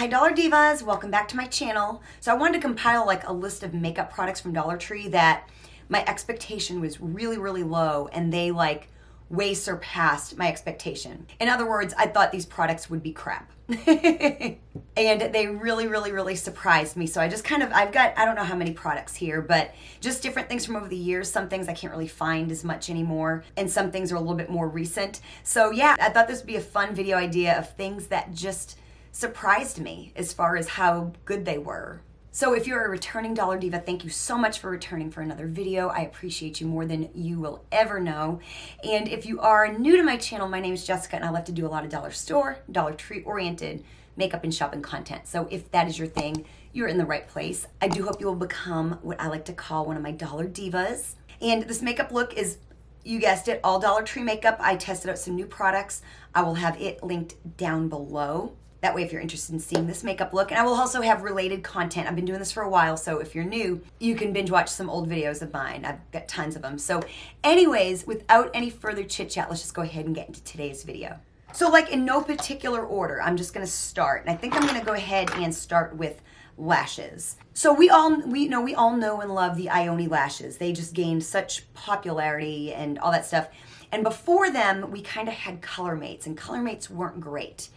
Hi Dollar Divas, welcome back to my channel. So I wanted to compile like a list of makeup products from Dollar Tree that my expectation was really low and they like way surpassed my expectation. In other words, I thought these products would be crap. And they really surprised me. So I just I've got, I don't know how many products here, but just different things from over the years. Some things I can't really find as much anymore, and some things are a little bit more recent. So yeah, I thought this would be a fun video idea of things that just surprised me as far as how good they were. So if you're a returning Dollar Diva, thank you so much for returning for another video. I appreciate you more than you will ever know. And if you are new to my channel, my name is Jessica and I love to do a lot of dollar store, Dollar Tree oriented makeup and shopping content. So if that is your thing, you're in the right place. I do hope you will become what I like to call one of my Dollar Divas. And this makeup look is, you guessed it, all Dollar Tree makeup. I tested out some new products. I will have it linked down below. That way, if you're interested in seeing this makeup look, and I will also have related content. I've been doing this for a while, so if you're new, you can binge watch some old videos of mine. I've got tons of them. So anyways, without any further chit chat, let's just go ahead and get into today's video. So like in no particular order, I'm just gonna start. And I think I'm gonna go ahead and start with lashes. So we all know and love the Ioni lashes. They just gained such popularity and all that stuff. And before them, we kind of had Color Mates, and Color Mates weren't great.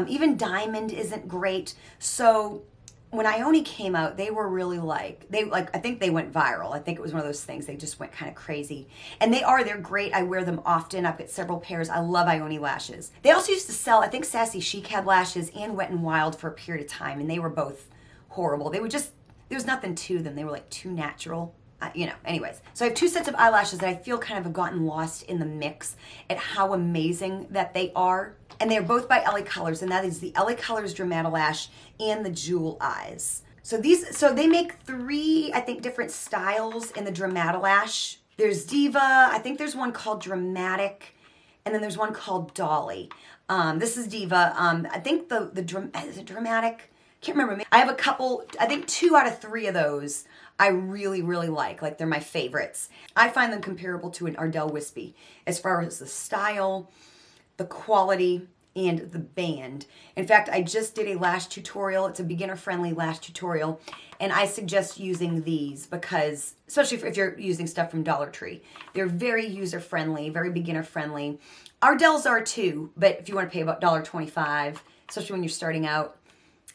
Even Diamond isn't great. So when Ioni came out, they were really I think they went viral. I think it was one of those things. They just went kind of crazy. And they're great. I wear them often. I've got several pairs. I love Ioni lashes. They also used to sell, I think Sassy Chic had lashes and Wet n Wild for a period of time. And they were both horrible. They were just, there was nothing to them. They were like too natural. Anyways. So I have two sets of eyelashes that I feel kind of have gotten lost in the mix at how amazing that they are. And they're both by LA Colors, and that is the LA Colors Lash and the Jewel Eyes. So they make three, I think, different styles in the Lash. There's Diva, I think there's one called Dramatic, and then there's one called Dolly. This is Diva. I think is it Dramatic? Can't remember. I have a couple, I think 2 out of 3 of those I really like. Like, they're my favorites. I find them comparable to an Ardell Wispy as far as the style, the quality, and the band. In fact, I just did a lash tutorial. It's a beginner-friendly lash tutorial, and I suggest using these because, especially if you're using stuff from Dollar Tree, they're very user-friendly, very beginner-friendly. Ardells are too, but if you want to pay about $1.25, especially when you're starting out,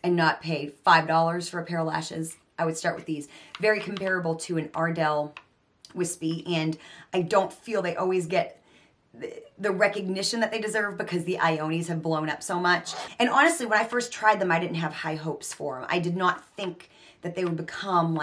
and not pay $5 for a pair of lashes, I would start with these. Very comparable to an Ardell Wispy, and I don't feel they always get the recognition that they deserve because the Ionis have blown up so much. And honestly, when I first tried them, I didn't have high hopes for them. I did not think that they would become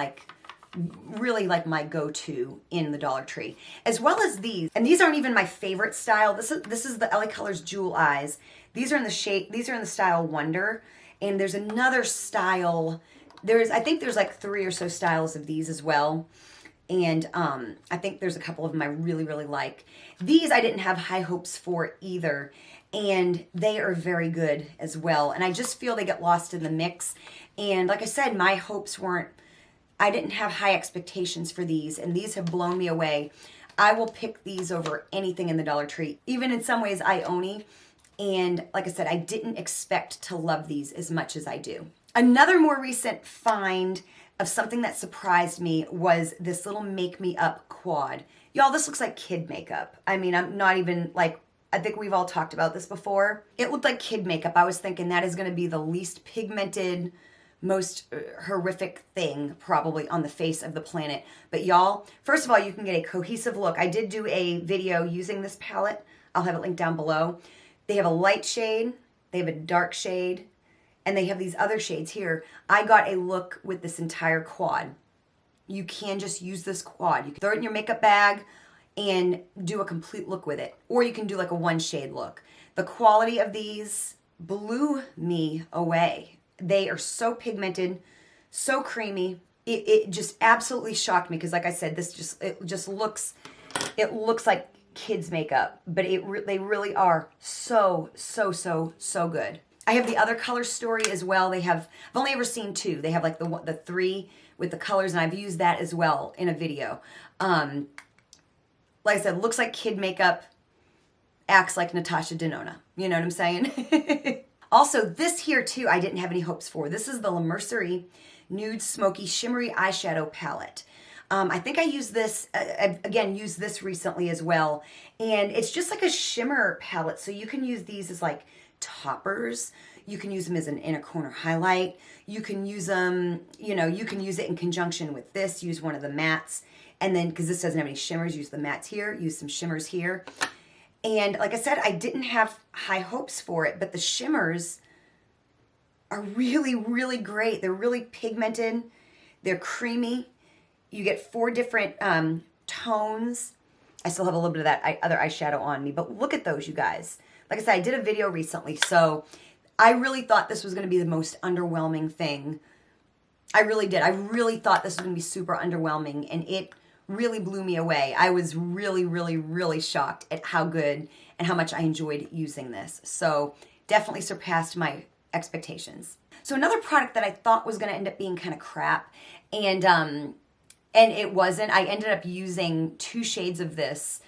really like my go-to in the Dollar Tree, as well as these. And these aren't even my favorite style. This is the LA Colors Jewel Eyes. These are in the style Wonder, and there's another style. I think there's like 3 or so styles of these as well. And I think there's a couple of them I really like. These I didn't have high hopes for either, and they are very good as well. And I just feel they get lost in the mix. And like I said, my hopes weren't, I didn't have high expectations for these, and these have blown me away. I will pick these over anything in the Dollar Tree, even in some ways Ioni. And like I said, I didn't expect to love these as much as I do. Another more recent find of something that surprised me was this little Make Me Up quad. Y'all, this looks like kid makeup. I mean, I'm not even like, I think we've all talked about this before. It looked like kid makeup. I was thinking that is going to be the least pigmented, most horrific thing probably on the face of the planet. But y'all, first of all, you can get a cohesive look. I did do a video using this palette. I'll have it linked down below. They have a light shade, they have a dark shade, and they have these other shades here. I got a look with this entire quad. You can just use this quad. You can throw it in your makeup bag and do a complete look with it. Or you can do like a 1-shade look. The quality of these blew me away. They are so pigmented, so creamy. It just absolutely shocked me because, like I said, it looks like kids makeup, but they really are so good. I have the other color story as well. I've only ever seen 2. They have like the 3 with the colors, and I've used that as well in a video. Like I said, looks like kid makeup, acts like Natasha Denona. You know what I'm saying? Also, this here too, I didn't have any hopes for. This is the La Mercerie Nude Smoky Shimmery Eyeshadow Palette. I think I used this, again, used this recently as well. And it's just like a shimmer palette. So you can use these as like toppers. You can use them as an inner corner highlight. You can use them, you know, you can use it in conjunction with this. Use one of the mattes. And then, because this doesn't have any shimmers, use the mattes here. Use some shimmers here. And like I said, I didn't have high hopes for it. But the shimmers are really, really great. They're really pigmented. They're creamy. You get 4 different tones. I still have a little bit of that other eyeshadow on me, but look at those, you guys. Like I said, I did a video recently, so I really thought this was going to be the most underwhelming thing. I really did. I really thought this was going to be super underwhelming, and it really blew me away. I was really, really, really shocked at how good and how much I enjoyed using this. So definitely surpassed my expectations. So another product that I thought was going to end up being kind of crap, and it wasn't. I ended up using 2 shades of this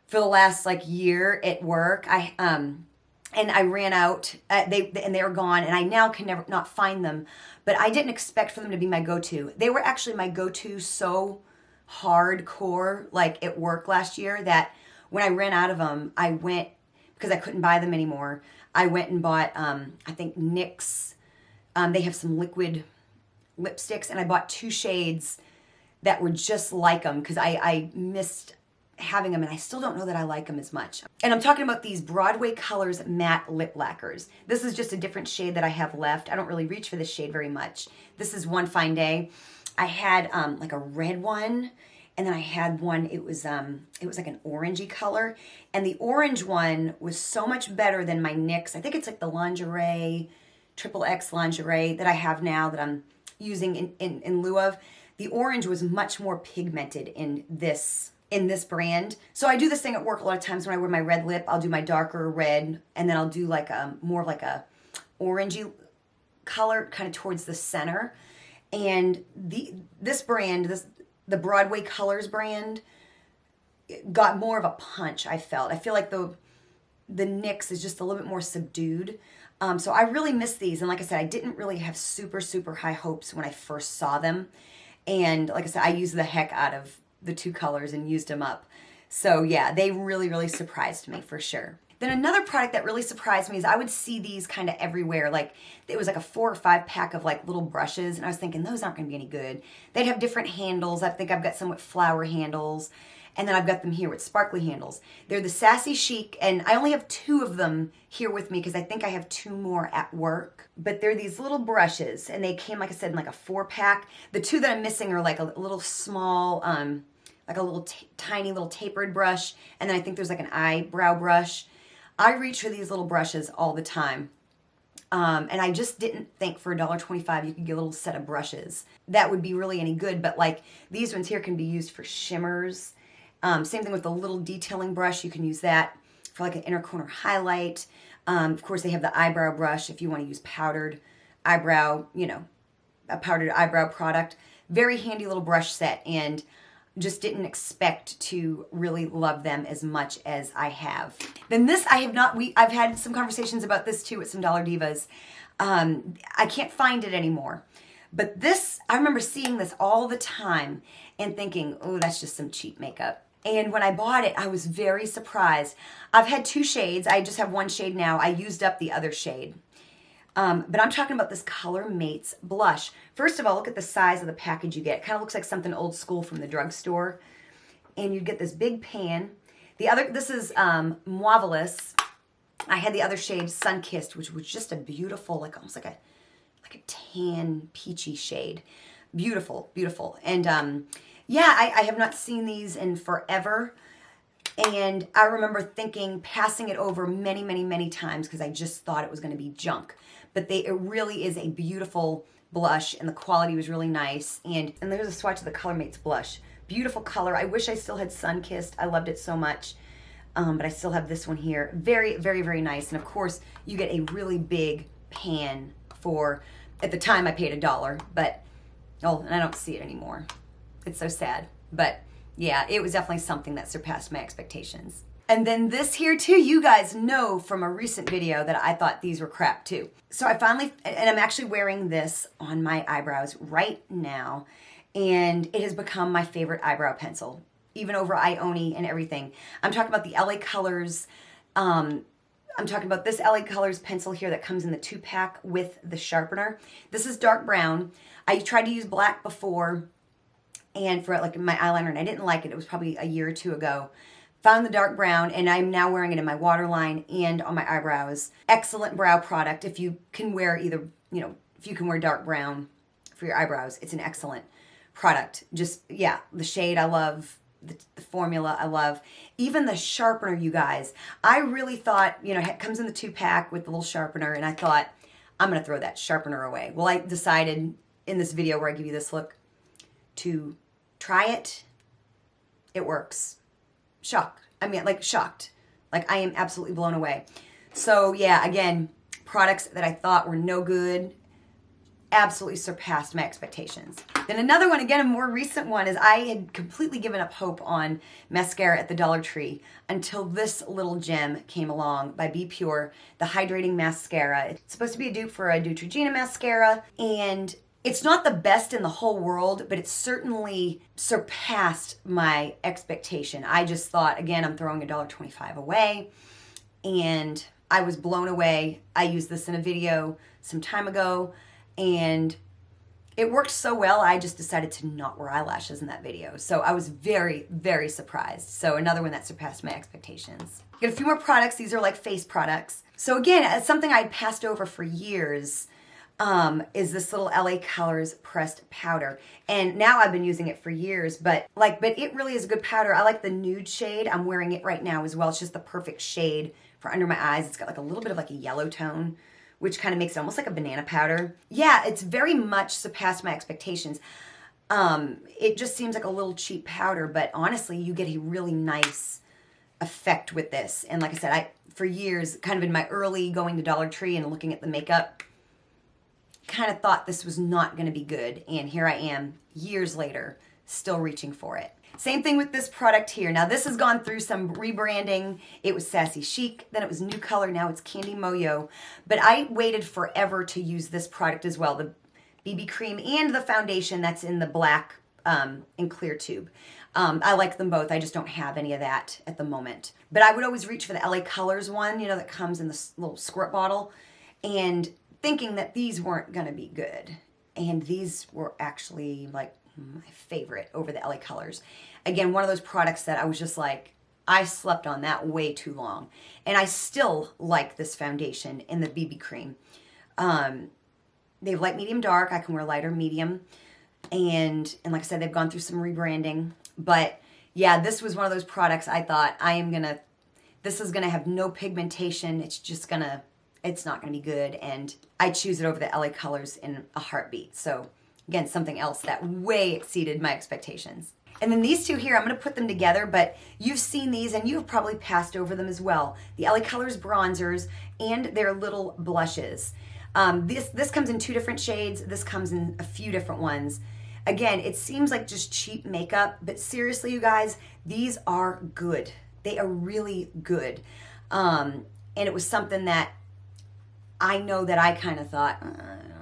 for the last like year at work. And I ran out. They were gone, and I now can never not find them. But I didn't expect for them to be my go-to. They were actually my go-to so hardcore, like at work last year, that when I ran out of them, I went, because I couldn't buy them anymore, I went and bought, I think NYX. They have some liquid lipsticks, and I bought 2 shades that were just like them because I missed having them, and I still don't know that I like them as much. And I'm talking about these Broadway Colors matte lip lacquers. This is just a different shade that I have left. I don't really reach for this shade very much. This is One Fine Day. I had like a red one, and then I had one, it was like an orangey color, and the orange one was so much better than my NYX. I think it's like the lingerie, XXX lingerie that I have now that I'm using in lieu of. The orange was much more pigmented in this brand. So I do this thing at work a lot of times when I wear my red lip. I'll do my darker red, and then I'll do like more of like a orangey color kind of towards the center. And this brand, the Broadway Colors brand, got more of a punch, I felt. I feel like the NYX is just a little bit more subdued. So I really miss these. And like I said, I didn't really have super, super high hopes when I first saw them. And like I said, I used the heck out of the 2 colors and used them up. So yeah, they really, really surprised me for sure. Then another product that really surprised me is I would see these kind of everywhere. Like it was like a 4 or 5 pack of like little brushes, and I was thinking those aren't going to be any good. They'd have different handles. I think I've got some with flower handles, and then I've got them here with sparkly handles. They're the Sassy Chic, and I only have 2 of them here with me because I think I have 2 more at work. But they're these little brushes, and they came, like I said, in like a 4 pack. The 2 that I'm missing are like a little small, like a little tiny little tapered brush, and then I think there's like an eyebrow brush. I reach for these little brushes all the time. And I just didn't think for $1.25 you could get a little set of brushes that would be really any good. But like these ones here can be used for shimmers. Same thing with the little detailing brush. You can use that for like an inner corner highlight. Of course, they have the eyebrow brush if you want to use powdered eyebrow, you know, a powdered eyebrow product. Very handy little brush set, and just didn't expect to really love them as much as I have. Then this I have not, I've had some conversations about this too with some Dollar Divas. I can't find it anymore. But this, I remember seeing this all the time and thinking, oh, that's just some cheap makeup. And when I bought it, I was very surprised. I've had 2 shades. I just have 1 shade now. I used up the other shade. But I'm talking about this Color Mates blush. First of all, look at the size of the package you get. It kind of looks like something old school from the drugstore. And you get this big pan. This is Marvelous. I had the other shade Sunkissed, which was just a beautiful, like almost like a tan peachy shade. Beautiful, beautiful. And yeah, I have not seen these in forever. And I remember passing it over many, many, many times because I just thought it was going to be junk. But it really is a beautiful blush, and the quality was really nice. And there's a swatch of the Color Mates blush. Beautiful color. I wish I still had Sunkissed. I loved it so much. But I still have this one here. Very, very, very nice. And of course, you get a really big pan for, at the time I paid $1, but, oh, and I don't see it anymore. It's so sad. But yeah, it was definitely something that surpassed my expectations. And then this here too, you guys know from a recent video that I thought these were crap too. So I finally, and I'm actually wearing this on my eyebrows right now, and it has become my favorite eyebrow pencil, even over Ioni and everything. I'm talking about the LA Colors, I'm talking about this LA Colors pencil here that comes in the 2-pack with the sharpener. This is dark brown. I tried to use black before, and for like my eyeliner, and I didn't like it. It was probably a year or two ago. Found the dark brown, and I'm now wearing it in my waterline and on my eyebrows. Excellent brow product. If you can wear either, if you can wear dark brown for your eyebrows, it's an excellent product. Just, yeah, the shade I love, the formula I love. Even the sharpener, you guys. I really thought, it comes in the 2-pack with the little sharpener, and I thought, I'm going to throw that sharpener away. Well, I decided in this video where I give you this look to try it. It works. Shocked. Like, I am absolutely blown away. So, yeah, again, products that I thought were no good absolutely surpassed my expectations. Then another one, again, a more recent one, is I had completely given up hope on mascara at the Dollar Tree until this little gem came along by Be Pure, the Hydrating Mascara. It's supposed to be a dupe for a Neutrogena mascara, and it's not the best in the whole world, but it certainly surpassed my expectation. I just thought, again, I'm throwing $1.25 away, and I was blown away. I used this in a video some time ago, and it worked so well, I just decided to not wear eyelashes in that video. So I was very, very surprised. So another one that surpassed my expectations. Got a few more products. These are like face products. So again, something I'd passed over for years, is this little LA Colors pressed powder. And now I've been using it for years, but it really is a good powder. I like the nude shade. I'm wearing it right now as well. It's just the perfect shade for under my eyes. It's got like a little bit of like a yellow tone, which kind of makes it almost like a banana powder. Yeah, it's very much surpassed my expectations. It just seems like a little cheap powder, but honestly, you get a really nice effect with this. And like I said, for years, kind of in my early going to Dollar Tree and looking at the makeup, kind of thought this was not going to be good, and here I am years later still reaching for it. Same thing with this product here. Now this has gone through some rebranding. It was Sassy Chic, then it was New Color, now it's Candy Moyo. But I waited forever to use this product as well, the BB cream and the foundation that's in the black and clear tube. I like them both. I just don't have any of that at the moment. But I would always reach for the LA Colors one, that comes in this little squirt bottle, and thinking that these weren't going to be good. And these were actually like my favorite over the LA Colors. Again, one of those products that I was just like, I slept on that way too long. And I still like this foundation in the BB cream. They have light, medium, dark. I can wear lighter, medium. And like I said, they've gone through some rebranding. But yeah, this was one of those products I thought this is going to have no pigmentation. It's not going to be good, and I choose it over the LA Colors in a heartbeat. So again, something else that way exceeded my expectations. And then these two here, I'm going to put them together, but you've seen these and you've probably passed over them as well. The LA Colors bronzers and their little blushes. This comes in 2 different shades. This comes in a few different ones. Again, it seems like just cheap makeup, but seriously, you guys, these are good. They are really good. And it was something that I know that I kind of thought,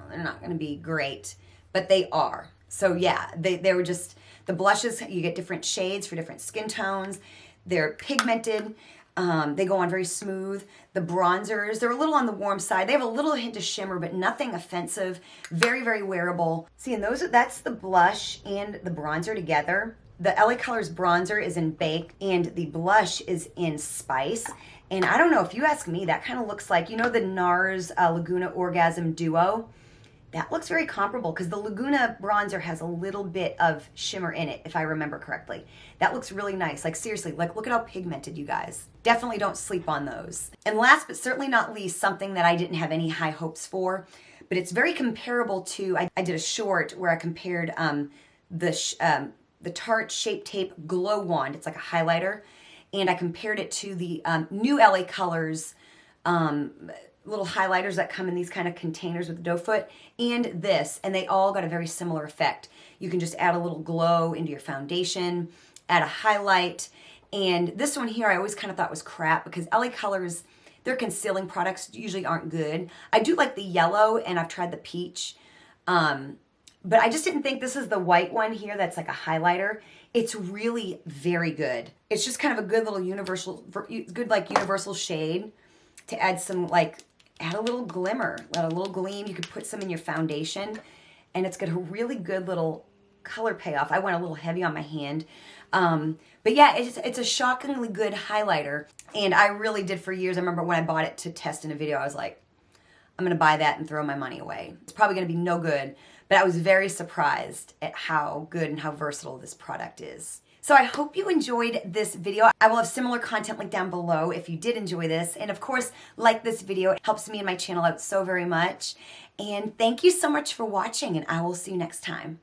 they're not going to be great, but they are. So yeah, they were just, the blushes, you get different shades for different skin tones. They're pigmented. They go on very smooth. The bronzers, they're a little on the warm side. They have a little hint of shimmer, but nothing offensive. Very, very wearable. See, and that's the blush and the bronzer together. The LA Colors bronzer is in Bake, and the blush is in Spice. And I don't know, if you ask me, that kind of looks like, the NARS Laguna Orgasm Duo? That looks very comparable, because the Laguna bronzer has a little bit of shimmer in it, if I remember correctly. That looks really nice. Like, seriously, look at how pigmented, you guys. Definitely don't sleep on those. And last but certainly not least, something that I didn't have any high hopes for, but it's very comparable to, I did a short where I compared the Tarte Shape Tape Glow Wand. It's like a highlighter. And I compared it to the new LA Colors little highlighters that come in these kind of containers with the doe foot, and this, and they all got a very similar effect. You can just add a little glow into your foundation, add a highlight, And this one here I always kind of thought was crap because LA Colors, their concealing products usually aren't good. I do like the yellow, and I've tried the peach. But I just didn't think this is the white one here that's like a highlighter. It's really very good. It's just kind of a good little universal shade to add some add a little glimmer, add a little gleam. You could put some in your foundation, and it's got a really good little color payoff. I went a little heavy on my hand. But yeah, it's a shockingly good highlighter. And I really did for years. I remember when I bought it to test in a video, I was like, I'm going to buy that and throw my money away. It's probably going to be no good. But I was very surprised at how good and how versatile this product is. So I hope you enjoyed this video. I will have similar content linked down below if you did enjoy this. And of course, like this video. It helps me and my channel out so very much. And thank you so much for watching, and I will see you next time.